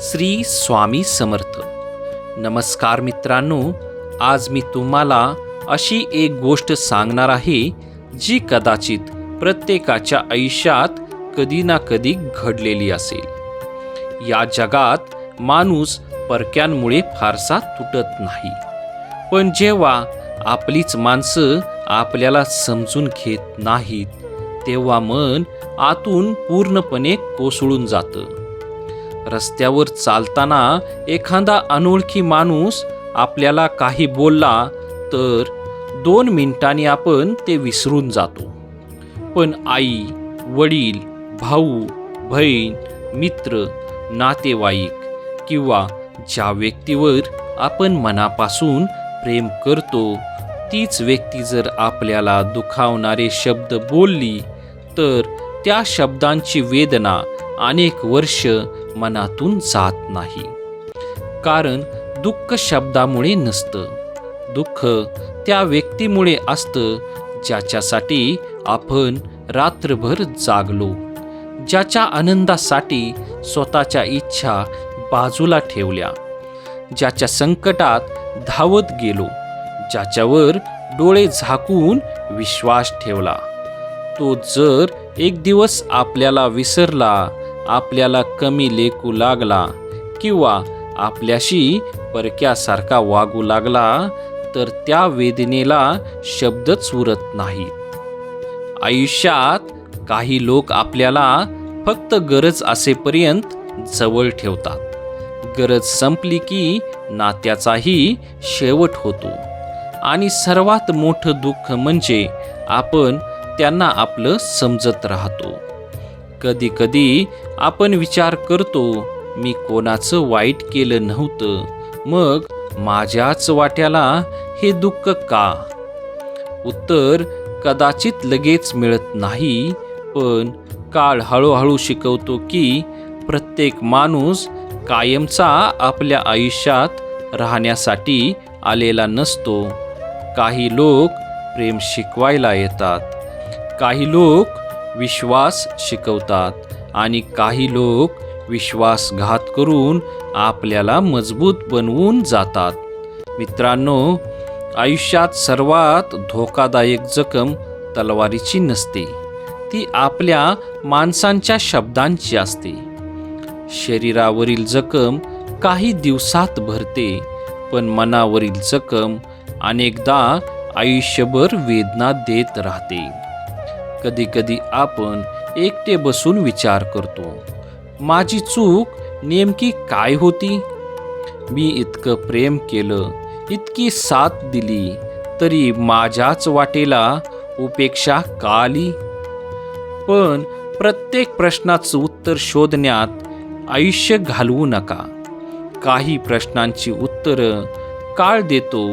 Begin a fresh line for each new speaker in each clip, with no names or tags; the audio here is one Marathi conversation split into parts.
श्री स्वामी समर्थ. नमस्कार मित्रांनो, आज मी तुम्हाला अशी एक गोष्ट सांगणार आहे जी कदाचित प्रत्येकाच्या आयुष्यात कधी ना कधी घडलेली असेल. या जगात माणूस परक्यांमुळे फारसा तुटत नाही, पण जेव्हा आपलीच माणसं आपल्याला समजून घेत नाहीत तेव्हा मन आतून पूर्णपणे कोसळून जातं. रस्त्यावर चालताना एखादा अनोळखी माणूस आपल्याला काही बोलला तर 2 मिनिटांनी आपण ते विसरून जातो. पण आई, वडील, भाऊ, बहीण, मित्र, नातेवाईक किंवा ज्या व्यक्तीवर आपण मनापासून प्रेम करतो तीच व्यक्ती जर आपल्याला दुखावणारे शब्द बोलली तर त्या शब्दांची वेदना अनेक वर्ष मनातून जात नाही. कारण दुःख शब्दामुळे नसतं, दुःख त्या व्यक्तीमुळे असतं ज्याच्यासाठी आपण रात्रभर जागलो, ज्याच्या आनंदासाठी स्वतःच्या इच्छा बाजूला ठेवल्या, ज्याच्या संकटात धावत गेलो, ज्याच्यावर डोळे झाकून विश्वास ठेवला. तो जर एक दिवस आपल्याला विसरला, आपल्याला कमी लेखू लागला किंवा आपल्याशी परक्यासारखा वागू लागला तर त्या वेदनेला शब्दच उरत नाहीत. आयुष्यात काही लोक आपल्याला फक्त गरज असेपर्यंत जवळ ठेवतात. गरज संपली की नात्याचाही शेवट होतो. आणि सर्वात मोठं दुःख म्हणजे आपण त्यांना आपलं समजत राहतो. कधी कधी आपण विचार करतो, मी कोणाचं वाईट केलं नव्हतं, मग माझ्याच वाट्याला हे दुःख का? उत्तर कदाचित लगेच मिळत नाही, पण काळ हळूहळू शिकवतो की प्रत्येक माणूस कायमचा आपल्या आयुष्यात राहण्यासाठी आलेला नसतो. काही लोक प्रेम शिकवायला येतात, काही लोक विश्वास शिकवतात आणि काही लोक विश्वासघात करून आपल्याला मजबूत बनवून जातात. मित्रांनो, आयुष्यात सर्वात धोकादायक जखम तलवारीची नसते, ती आपल्या माणसांच्या शब्दांची असते. शरीरावरील जखम काही दिवसात भरते, पण मनावरील जखम अनेकदा आयुष्यभर वेदना देत राहते. कधी कधी आपण एकटे बसून विचार करतो, माझी चूक नेमकी काय होती? मी इतकं प्रेम केलं, इतकी साथ दिली, तरी माझ्याच वाटेला उपेक्षा का आली? पण प्रत्येक प्रश्नाचं उत्तर शोधण्यात आयुष्य घालवू नका. काही प्रश्नांची उत्तरं काळ देतो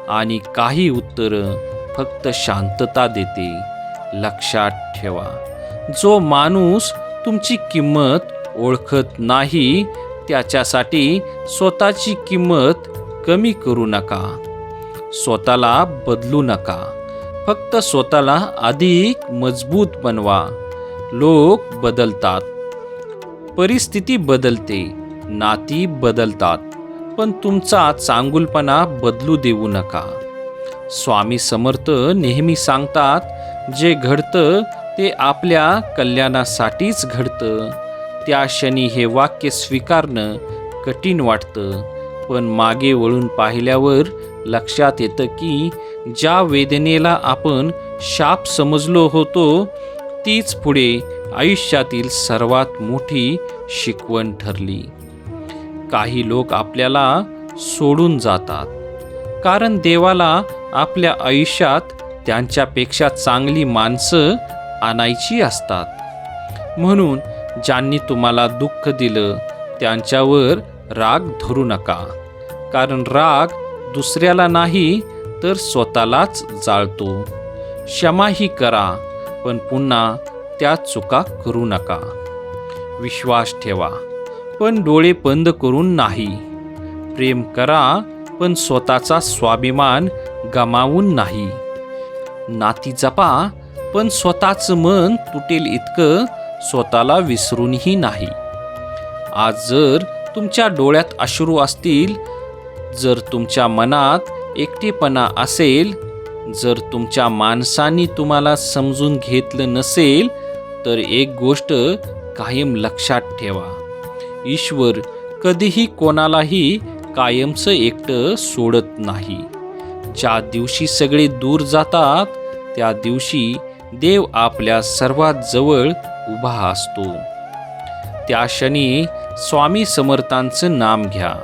आणि काही उत्तरं फक्त शांतता देते. लक्षात ठेवा, जो माणूस तुमची किंमत ओळखत नाही त्याच्यासाठी स्वतःची किंमत कमी करू नका. स्वतःला बदलू नका, फक्त स्वतःला अधिक मजबूत बनवा. लोक बदलतात, परिस्थिती बदलते, नाती बदलतात, पण तुमचा चांगुलपणा बदलू देऊ नका. स्वामी समर्थ नेहमी सांगतात, जे घडतं ते आपल्या कल्याणासाठीच घडतं. त्या क्षणी हे वाक्य स्वीकारणं कठीण वाटतं, पण मागे वळून पाहिल्यावर लक्षात येतं की ज्या वेदनेला आपण शाप समजलो होतो तीच पुढे आयुष्यातील सर्वात मोठी शिकवण ठरली. काही लोक आपल्याला सोडून जातात कारण देवाला आपल्या आयुष्यात त्यांच्यापेक्षा चांगली माणसं आणायची असतात. म्हणून ज्यांनी तुम्हाला दुःख दिलं त्यांच्यावर राग धरू नका, कारण राग दुसऱ्याला नाही तर स्वतःलाच जाळतो. क्षमाही करा, पण पुन्हा त्या चुका करू नका. विश्वास ठेवा, पण डोळे बंद करून नाही. प्रेम करा, पण स्वतःचा स्वाभिमान गमावून नाही. नाती जपा, पण स्वतःचं मन तुटेल इतकं स्वतःला विसरूनही नाही. आज जर तुमच्या डोळ्यात अश्रू असतील, जर तुमच्या मनात एकटेपणा असेल, जर तुमच्या माणसांनी तुम्हाला समजून घेतलं नसेल, तर एक गोष्ट कायम लक्षात ठेवा. ईश्वर कधीही कोणालाही कायमचं एकटं सोडत नाही. ज्या दिवशी सगळे दूर जातात, त्या दिवशी देव आपल्या सर्वात जवळ उभा असतो. त्या क्षणी स्वामी समर्थांचं नाम घ्या,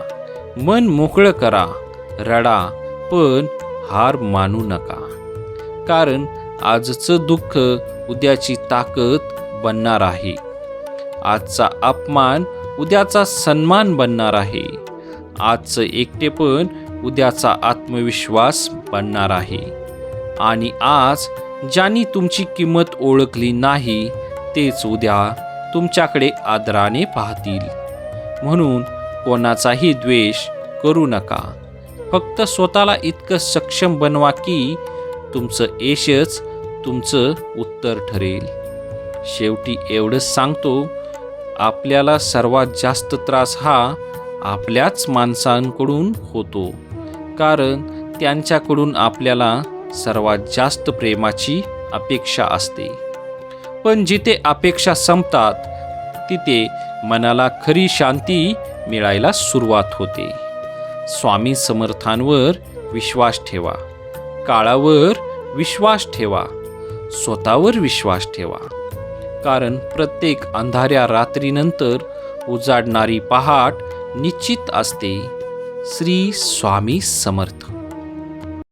मन मोकळं करा, रडा, पण हार मानू नका. कारण आजचं दुःख उद्याची ताकद बनणार आहे. आजचा अपमान उद्याचा सन्मान बनणार आहे. आजचं एकटेपण उद्याचा आत्मविश्वास बनणार आहे. आणि आज ज्यांनी तुमची किंमत ओळखली नाही, तेच उद्या तुमच्याकडे आदराने पाहतील. म्हणून कोणाचाही द्वेष करू नका. फक्त स्वतःला इतकं सक्षम बनवा की तुमचं यशच तुमचं उत्तर ठरेल. शेवटी एवढंच सांगतो, आपल्याला सर्वात जास्त त्रास हा आपल्याच माणसांकडून होतो. कारण त्यांच्याकडून आपल्याला सर्वात जास्त प्रेमाची अपेक्षा असते. पण जिथे अपेक्षा संपतात, तिथे मनाला खरी शांती मिळायला सुरुवात होते. स्वामी समर्थांवर विश्वास ठेवा, काळावर विश्वास ठेवा, स्वतःवर विश्वास ठेवा. कारण प्रत्येक अंधाऱ्या रात्रीनंतर उजाडणारी पहाट निश्चित असते. श्री स्वामी समर्थ.